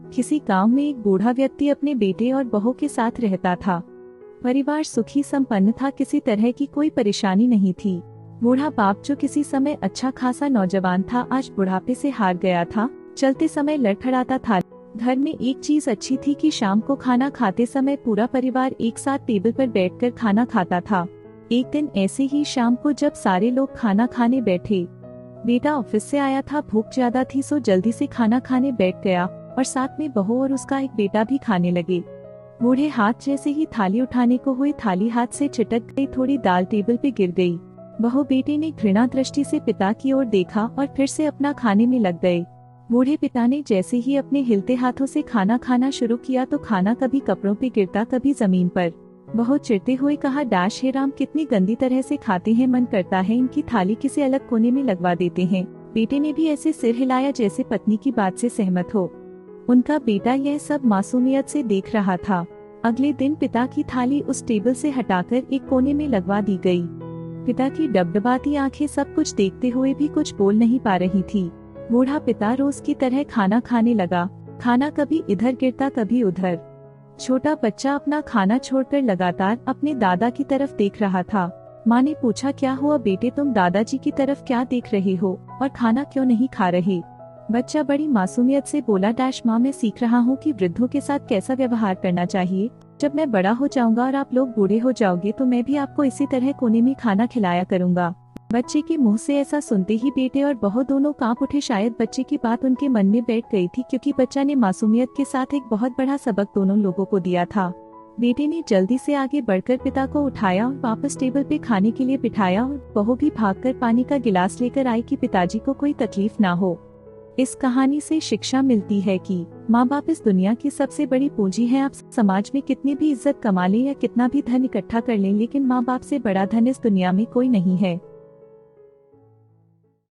किसी गांव में एक बूढ़ा व्यक्ति अपने बेटे और बहू के साथ रहता था। परिवार सुखी संपन्न था, किसी तरह की कोई परेशानी नहीं थी। बूढ़ा बाप जो किसी समय अच्छा खासा नौजवान था, आज बुढ़ापे से हार गया था, चलते समय लड़खड़ाता था। घर में एक चीज अच्छी थी कि शाम को खाना खाते समय पूरा परिवार एक साथ टेबल पर बैठकर खाना खाता था। एक दिन ऐसे ही शाम को जब सारे लोग खाना खाने बैठे, बेटा ऑफिस से आया था, भूख ज्यादा थी सो जल्दी से खाना खाने बैठ गया और साथ में बहू और उसका एक बेटा भी खाने लगे। बूढ़े हाथ जैसे ही थाली उठाने को हुई, थाली हाथ से छिटक गई, थोड़ी दाल टेबल पे गिर गई। बहू बेटे ने घृणा दृष्टि से पिता की ओर देखा और फिर से अपना खाने में लग गए। बूढ़े पिता ने जैसे ही अपने हिलते हाथों से खाना खाना शुरू किया तो खाना कभी कपड़ों पे गिरता, कभी जमीन पर। बहुत चिढ़ते हुए कहा, डाश हे राम, कितनी गंदी तरह से खाते हैं, मन करता है इनकी थाली किसी अलग कोने में लगवा देते हैं। बेटे ने भी ऐसे सिर हिलाया जैसे पत्नी की बात से सहमत हो। उनका बेटा यह सब मासूमियत से देख रहा था। अगले दिन पिता की थाली उस टेबल से हटाकर एक कोने में लगवा दी गई। पिता की डबडबाती आंखें सब कुछ देखते हुए भी कुछ बोल नहीं पा रही थी। बूढ़ा पिता रोज की तरह खाना खाने लगा। खाना कभी इधर गिरता, कभी उधर। छोटा बच्चा अपना खाना छोड़कर लगातार अपने दादा की तरफ देख रहा था। माँ ने पूछा, क्या हुआ बेटे, तुम दादाजी की तरफ क्या देख रहे हो और खाना क्यों नहीं खा रहे? बच्चा बड़ी मासूमियत से बोला, डैश माँ, मैं सीख रहा हूँ कि वृद्धों के साथ कैसा व्यवहार करना चाहिए। जब मैं बड़ा हो जाऊंगा और आप लोग बूढ़े हो जाओगे तो मैं भी आपको इसी तरह कोने में खाना खिलाया करूंगा। बच्चे के मुंह से ऐसा सुनते ही बेटे और बहू दोनों कांप उठे। शायद बच्चे की बात उनके मन में बैठ गई थी, क्योंकि बच्चा ने मासूमियत के साथ एक बहुत बड़ा सबक दोनों लोगों को दिया था। बेटे ने जल्दी से आगे बढ़कर पिता को उठाया और वापस टेबल पे खाने के लिए बिठाया और बहू भी भागकर पानी का गिलास लेकर आई कि पिताजी को कोई तकलीफ ना हो। इस कहानी से शिक्षा मिलती है कि माँ बाप इस दुनिया की सबसे बड़ी पूंजी है। आप समाज में कितनी भी इज्जत कमा लें या कितना भी धन इकट्ठा कर लें, लेकिन माँ बाप से बड़ा धन इस दुनिया में कोई नहीं है।